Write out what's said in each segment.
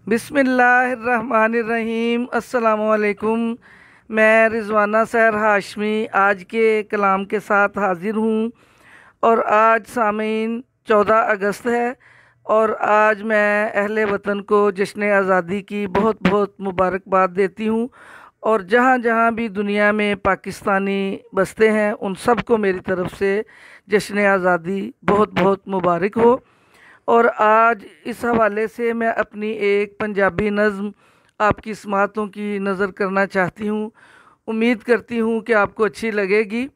बिस्मिल्लाहिर्रहमानिर्रहीम। अस्सलामुअलैकुम। मैं रिज़वाना सहर हाशमी आज के कलाम के साथ हाज़िर हूँ। और आज सामीन 14 अगस्त है और आज मैं अहले वतन को जश्न आज़ादी की बहुत बहुत मुबारकबाद देती हूँ। और जहाँ जहाँ भी दुनिया में पाकिस्तानी बसते हैं उन सब को मेरी तरफ़ से जश्न आज़ादी बहुत बहुत मुबारक हो। और आज इस हवाले से मैं अपनी एक पंजाबी नज़्म आपकी समातों की नज़र करना चाहती हूँ। उम्मीद करती हूँ कि आपको अच्छी लगेगी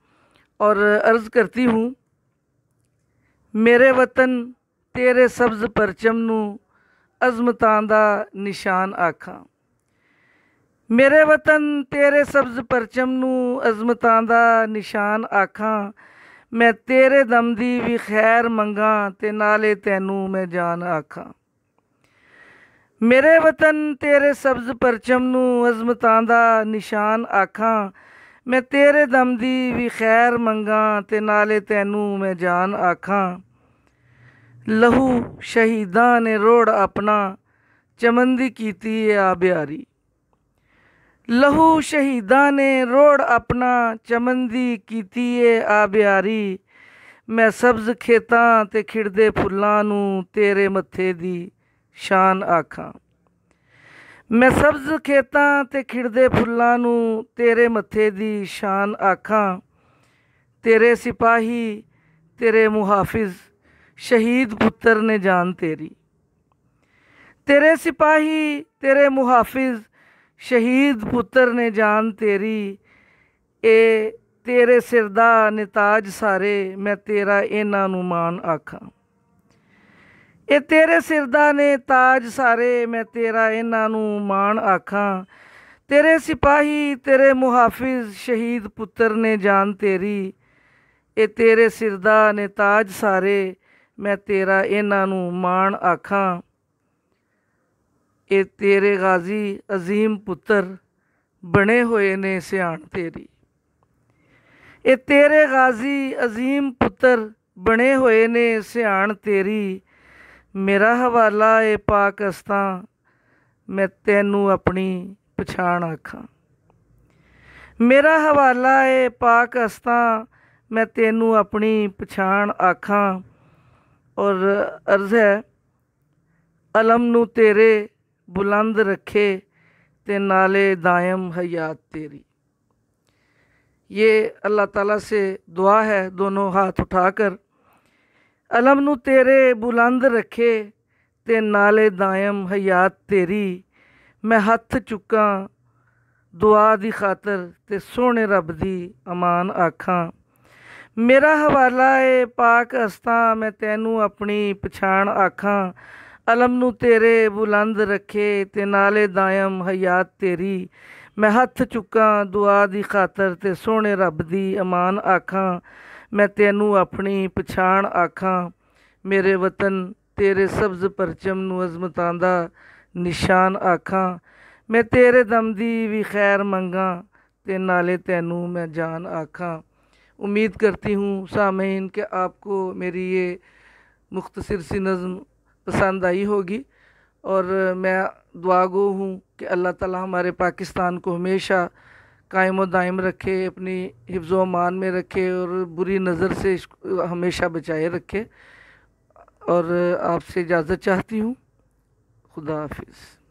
और अर्ज़ करती हूँ। मेरे वतन तेरे सब्ज़ परचम नू अज़मतां दा निशान आखां। मेरे वतन तेरे सब्ज़ परचम नू अज़मतां दा निशान आखां। मैं तेरे दम दी भी खैर मंगा ते नाले तैनू मैं जान आखां। मेरे वतन तेरे सब्ज़ परचम नू अज़मतां दा निशान आखां। मैं तेरे दम दी भी खैर मंगा ते नाले तैनू मैं जान आखां। लहू शहीदां ने रोड़ अपना चमन दी कीती है आ ब्यारी। लहू शहीदां ने रोड़ अपना चमन दी कीती है आ ब्यारी। मैं सब्ज़ खेतां ते खिड़दे फुल्लां नू तेरे मत्थे दी शान आखां। मैं सब्ज़ खेतां ते खिड़दे फुल्लां नू तेरे मत्थे दी शान आखां। तेरे सिपाही तेरे मुहाफिज शहीद पुत्र ने जान तेरी। तेरे सिपाही तेरे मुहाफिज शहीद पुत्र ने जान तेरी। ए तेरे सिरदा ने ताज सारे मैं तेरा इन्हां नू मान आखां। ए तेरे सिरदा ने ताज सारे मैं तेरा इन्हां नू मान आखां। तेरे सिपाही तेरे मुहाफिज शहीद पुत्र ने जान तेरी। ए तेरे सिरदा ने ताज सारे मैं तेरा इन्हां नू मान आखां। ए तेरे गाजी अजीम पुत्र बने हुए ने सियाण तेरी। ए तेरे गाजी अजीम पुत्र बने हुए ने सियाण तेरी। मेरा हवाला ए पाकिस्तां मैं तैनू अपनी पछाण आखां। मेरा हवाला ए पाकिस्तां मैं तैनू अपनी पछाण आखां। और अर्ज़ है अलम नू तेरे बुलंद रखे ते नाले दायम हयात तेरी। ये अल्लाह ताला से दुआ है दोनों हाथ उठाकर। अलम नू तेरे बुलंद रखे ते नाले दायम हयात तेरी। मैं हथ चुका दुआ दी खातर ते सोने रब दी अमान आखां। मेरा हवाला ए पाकिस्तां मैं तैनू अपनी पछाण आखां। अलम नू तेरे बुलंद रखे ते नाले दायम हयात तेरी। मैं हथ चुका दुआ दी खातर ते सोने रब दी अमान आखां। मैं तैनू अपनी पछाण आखां। मेरे वतन तेरे सब्ज़ परचम नू अज़मतां दा निशान आखां। मैं तेरे दम दी भी खैर मंगा ते नाले तैनू मैं जान आखां। उम्मीद करती हूँ सामीन कि आपको मेरी ये मुख्तसर सी नज़्म पसंद आई होगी। और मैं दुआ गो हूँ कि अल्लाह ताला हमारे पाकिस्तान को हमेशा कायम व दायम रखे, अपनी हिफ्ज़ व अमान में रखे और बुरी नज़र से हमेशा बचाए रखे। और आपसे इजाज़त चाहती हूँ। खुदा हाफिज़।